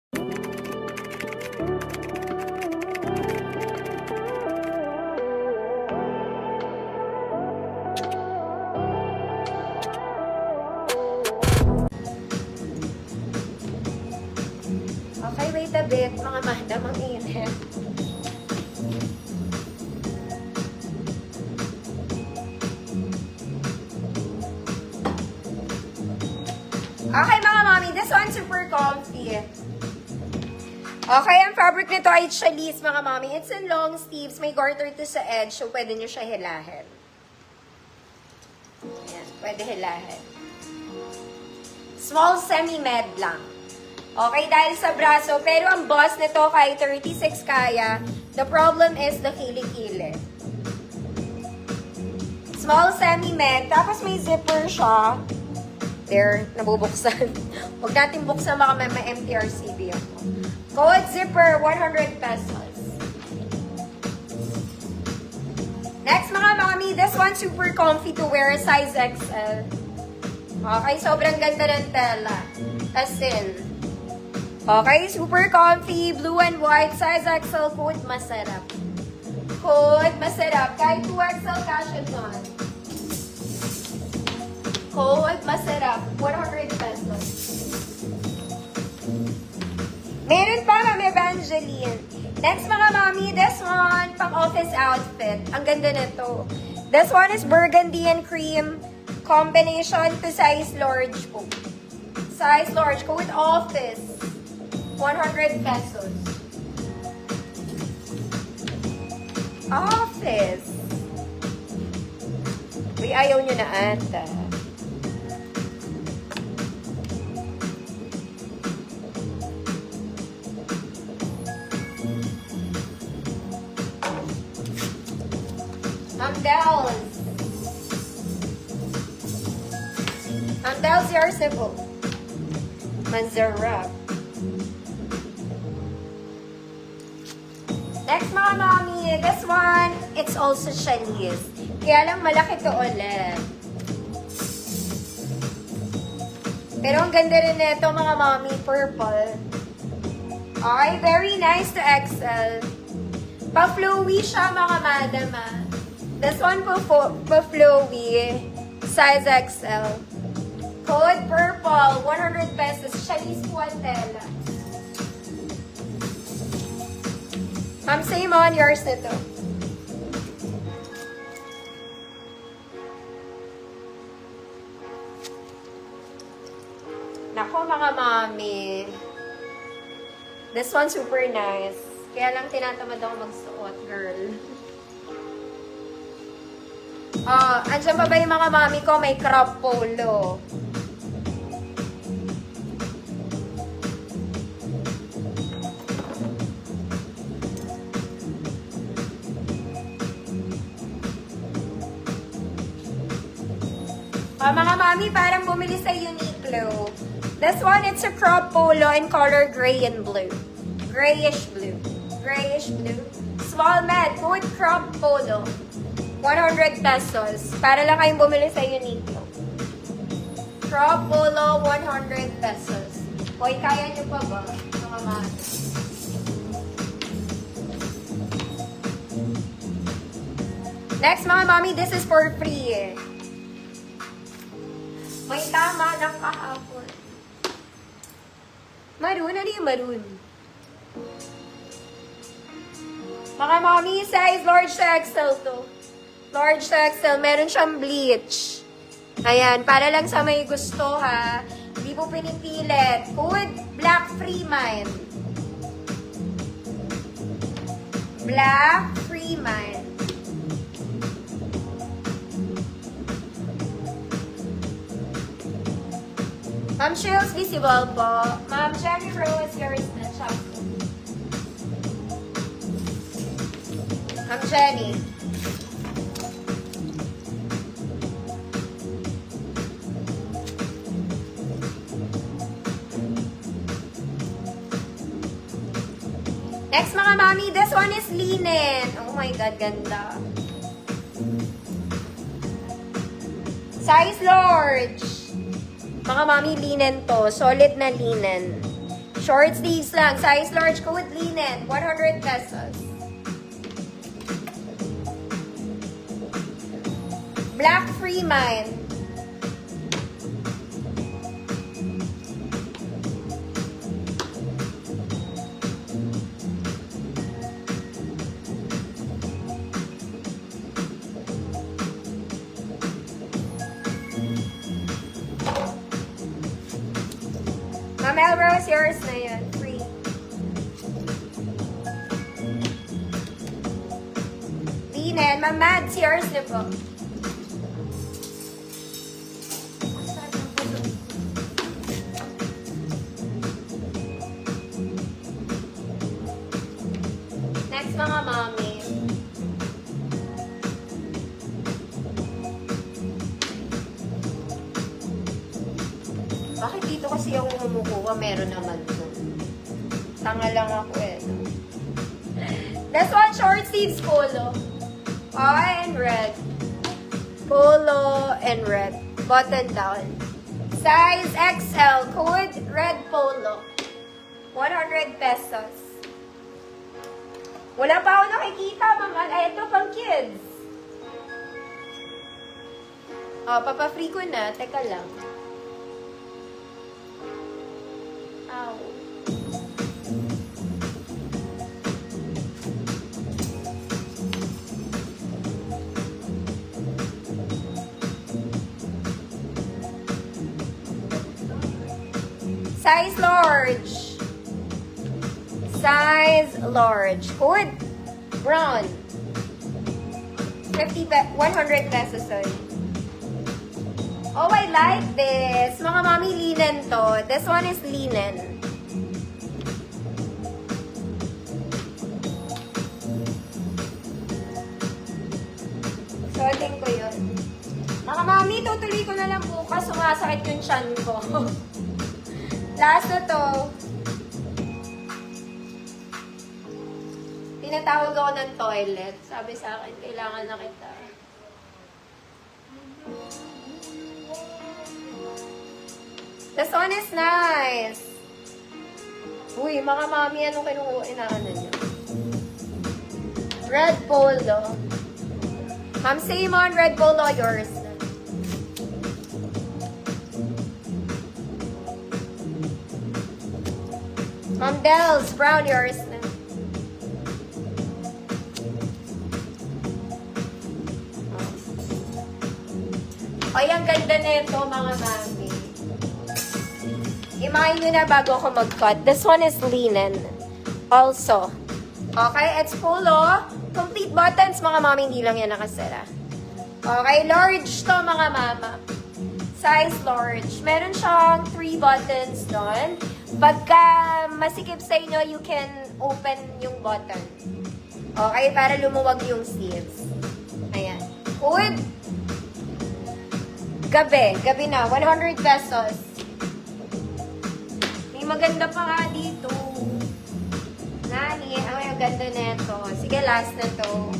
Okay, wait a bit, mga madam, ang init. Okay, mga mami, this one's super comfy. Okay, ang fabric nito ay challis, mga mami. It's in long sleeves. May garter to sa edge, so pwede nyo siya hilahin. Ayan, pwede hilahin. Small semi-med lang. Okay, dahil sa braso. Pero ang boss nito kay 36 kaya. The problem is the kilikili. Small semi-med. Tapos may zipper siya. There, nabubuksan. Huwag natin buksan, baka may MTRCB ako. Code zipper, 100 pesos. Next, mga mami, this one super comfy to wear, size XL. Okay, sobrang ganda ng tela. Asin. Okay, super comfy, blue and white, size XL, code masarap. Code masarap. Kahit 2XL kasha doon. Code masarap, 100 pesos. Meron pa, Ma'am Evangeline. Next, mga mami, this one, pang office outfit. Ang ganda nito. This one is burgundy and cream combination to size large po. Size large ko with office. 100 pesos. Office. Uy, ayaw nyo na ata. Amdels. Amdels Yarsipple. Manzarap. Next, mga mami, this one, it's also challis. Kaya lang malaki to ulit. Pero ang ganda rin nito, mga mami, purple. Okay, very nice to XL. Pa-flowy siya, mga madam, ah. This one pa-flowy, size XL. Code purple, 100 pesos. Challis po ang tela. Ma'am, same on yours nito. Nako, mga mami. This one super nice. Kaya lang tinatamad ako magsuot, girl. Andyan pa ba yung mga mami ko? May crop polo. Mga mami, parang bumili sa Uniqlo. This one, it's a crop polo in color gray and blue. Grayish blue. Grayish blue. Small med, good crop polo. 100 pesos. Para lang kayong bumili sa Uniqlo. Crop polo, 100 pesos. Hoy, kaya nyo pa ba? Mga mami. Next, mga mami, this is for free eh. May tama ng kahapon. Maroon? Ano yung maroon? Mga mami, size large to XL to. Large to XL. Meron siyang bleach. Ayan, para lang sa may gusto ha. Hindi po pinipilit. Code Black Free Mind. Black Free Mind. Ma'am Shills, visible po. Ma'am Jenny Rose, yours na siya. Ma'am Jenny. Next, mga mami, this one is linen. Oh my God, ganda. Size large. Mga mami, linen to. Solid na linen. Short sleeves lang. Size large ko with linen. 100 pesos. Black Freeman. Melrose, yours na yan. Free. Linen. Mads, yours na po. Next, mga mami. Bakit dito kasi yung kumukuha, meron naman to. Tanga lang ako eh. This one, short sleeves polo. Oh, and red. Polo and red. Button down. Size XL. Code red polo. 100 pesos. Wala pa ako nakikita, mama. Ay, ito pang kids. Oh, papa-free ko na. Teka lang. Ow. Size large. Size large. Good. Brown. 100 pesos. Sorry. Oh, I like this. Mga mami, linen to. This one is linen. Suotin ko yun. Mga mami, tutuloy ko na lang bukas. Sumasakit yung tiyan ko. Last na to. Tinatawag ako ng toilet. Sabi sa akin, kailangan na kita. This one is nice. Uy, mga mami, anong inaano nyo? Red polo. Ma'am Simon, red polo, yours. Ma'am Dels, brown, yours na. Ay, ang ganda nito, mga mami. Imahin nyo na bago ako mag-cut. This one is linen. Also. Okay, it's polo. Complete buttons, mga mami. Hindi lang yan nakasara. Okay, large to, mga mama. Size large. Meron siyang 3 buttons doon. Pagka masikip sa inyo, you can open yung button. Okay, para lumuwag yung sleeves. Ayan. Good. Gabi na. 100 pesos. Maganda pa nga dito. Nani, ang ganda nito. Sige, last na to.